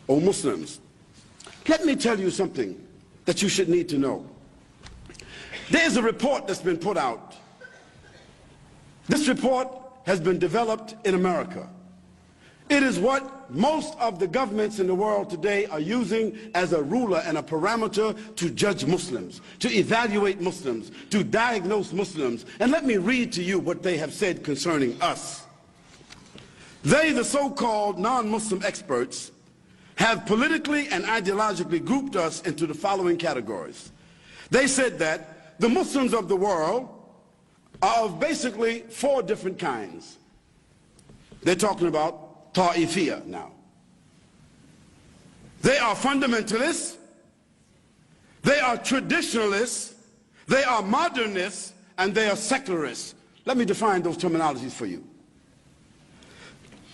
O Muslims, let me tell you something that you should need to know. There's a report that's been put out. This report has been developed in America. It is what most of the governments in the world today are using as a ruler and a parameter to judge Muslims, to evaluate Muslims, to diagnose Muslims. And let me read to you what they have said concerning us. They, the so-called non-Muslim experts, have politically and ideologically grouped us into the following categories. They said that the Muslims of the world are of basically 4 different kinds. They're talking about Ta'ifiyya now. They are fundamentalists, they are traditionalists, they are modernists, and they are secularists. Let me define those terminologies for you.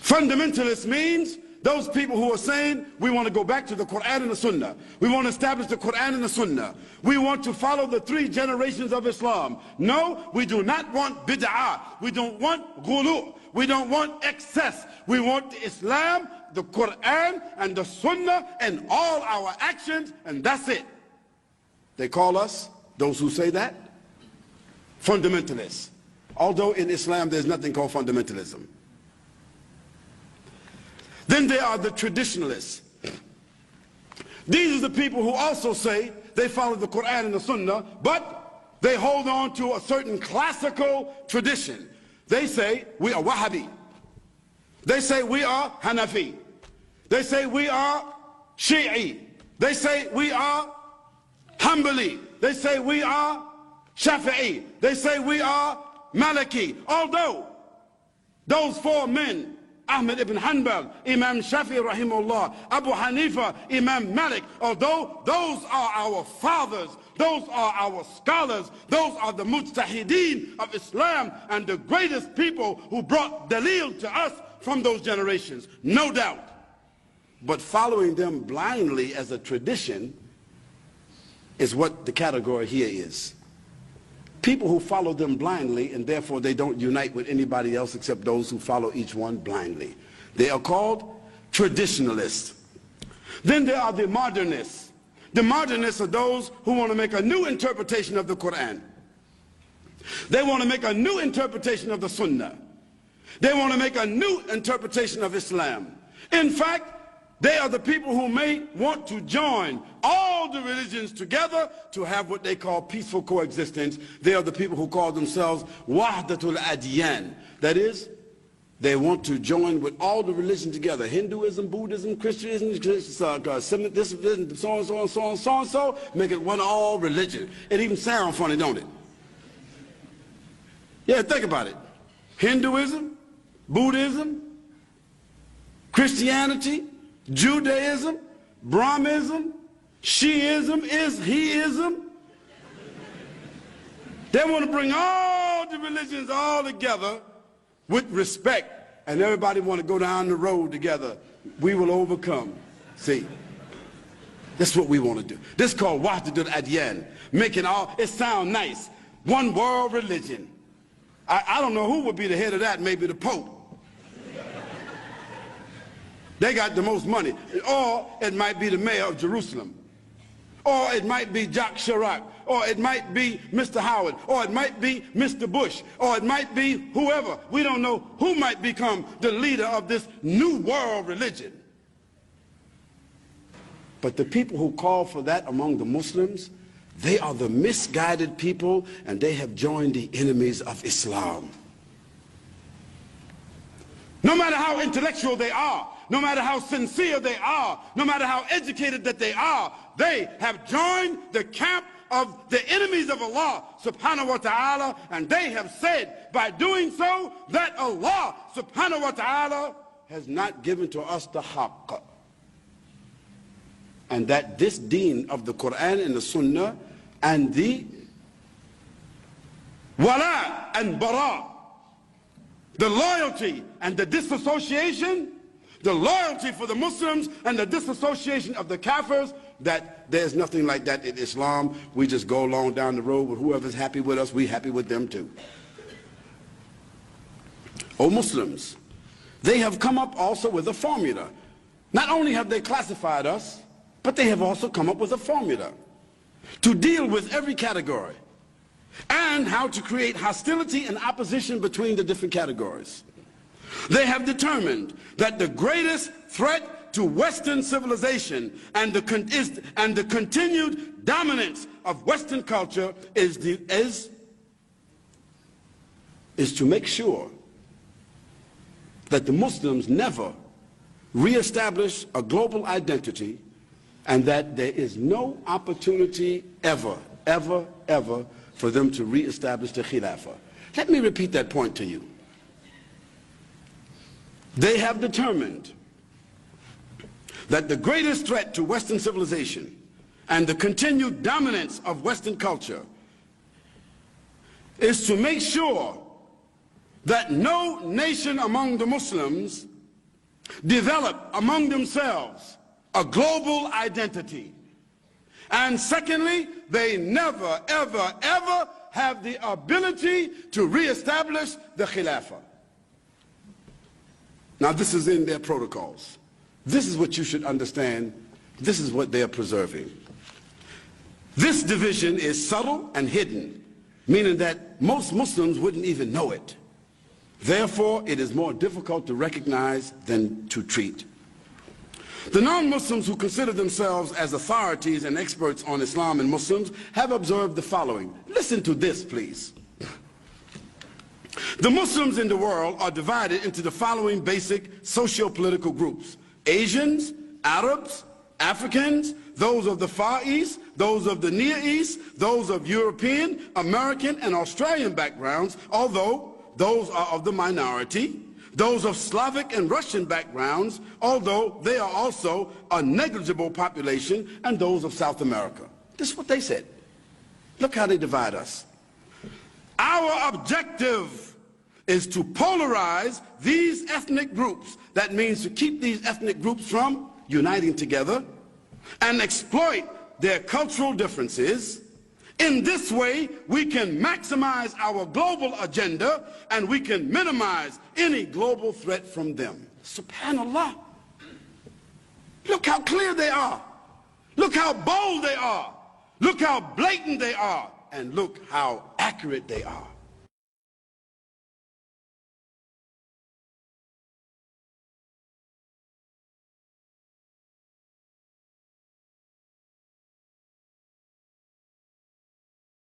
Fundamentalist means those people who are saying we want to go back to the Quran and the Sunnah. We want to establish the Quran and the Sunnah. We want to follow the 3 generations of Islam. No, we do not want bid'ah. We don't want ghulu. We don't want excess. We want Islam, the Quran, and the Sunnah, and all our actions, and that's it. They call us, those who say that, fundamentalists. Although in Islam there's nothing called fundamentalism. Then there are the traditionalists. These are the people who also say they follow the Quran and the Sunnah, but they hold on to a certain classical tradition. They say we are Wahhabi. They say we are Hanafi. They say we are Shi'i. They say we are Hanbali. They say we are Shafi'i. They say we are Maliki. Although those 4 men, Ahmad ibn Hanbal, Imam Shafi'i rahimahullah, Abu Hanifa, Imam Malik, although those are our fathers, those are our scholars, those are the mujtahideen of Islam and the greatest people who brought dalil to us from those generations, no doubt. But following them blindly as a tradition is what the category here is. People who follow them blindly, and therefore they don't unite with anybody else except those who follow each one blindly. They are called traditionalists. Then there are the modernists. The modernists are those who want to make a new interpretation of the Quran. They want to make a new interpretation of the Sunnah. They want to make a new interpretation of Islam. In fact, they are the people who may want to join all the religions together to have what they call peaceful coexistence. They are the people who call themselves Wahdatul Adyan. That is, they want to join with all the religions together. Hinduism, Buddhism, Christianism, Semitism, so and so and so and so and so. Make it one all religion. It even sounds funny, don't it? Yeah, think about it. Hinduism, Buddhism, Christianity, Judaism, Brahmism, Shiism, Heism. They want to bring all the religions all together with respect, and everybody want to go down the road together. We will overcome. See, that's what we want to do. This is called Wahdatul Adyan, making all, it sounds nice, one world religion. I don't know who would be the head of that, maybe the Pope. They got the most money. Or it might be the mayor of Jerusalem. Or it might be Jacques Chirac. Or it might be Mr. Howard. Or it might be Mr. Bush. Or it might be whoever. We don't know who might become the leader of this new world religion. But the people who call for that among the Muslims, they are the misguided people, and they have joined the enemies of Islam. No matter how intellectual they are, no matter how sincere they are, no matter how educated that they are, they have joined the camp of the enemies of Allah subhanahu wa ta'ala, and they have said by doing so that Allah subhanahu wa ta'ala has not given to us the haqq, and that this deen of the Quran and the Sunnah and the wala and bara, the loyalty and the disassociation, the loyalty for the Muslims and the disassociation of the Kafirs, that there's nothing like that in Islam. We just go along down the road with whoever's happy with us, we happy with them too. O Muslims, they have come up also with a formula. Not only have they classified us, but they have also come up with a formula to deal with every category and how to create hostility and opposition between the different categories. They have determined that the greatest threat to Western civilization and the continued dominance of Western culture is to make sure that the Muslims never reestablish a global identity, and that there is no opportunity ever for them to reestablish the Khilafah. Let me repeat that point to you. They have determined that the greatest threat to Western civilization and the continued dominance of Western culture is to make sure that no nation among the Muslims develop among themselves a global identity. And secondly, they never, ever have the ability to reestablish the Khilafah. Now, this is in their protocols. This is what you should understand. This is what they are preserving. This division is subtle and hidden, meaning that most Muslims wouldn't even know it. Therefore, it is more difficult to recognize than to treat. The non-Muslims who consider themselves as authorities and experts on Islam and Muslims have observed the following. Listen to this, please. The Muslims in the world are divided into the following basic socio-political groups: Asians, Arabs, Africans, those of the Far East, those of the Near East, those of European, American, and Australian backgrounds, although those are of the minority, those of Slavic and Russian backgrounds, although they are also a negligible population, and those of South America. This is what they said. Look how they divide us. Our objective is to polarize these ethnic groups. That means to keep these ethnic groups from uniting together and exploit their cultural differences. In this way, we can maximize our global agenda and we can minimize any global threat from them. SubhanAllah. Look how clear they are. Look how bold they are. Look how blatant they are. And look how accurate they are.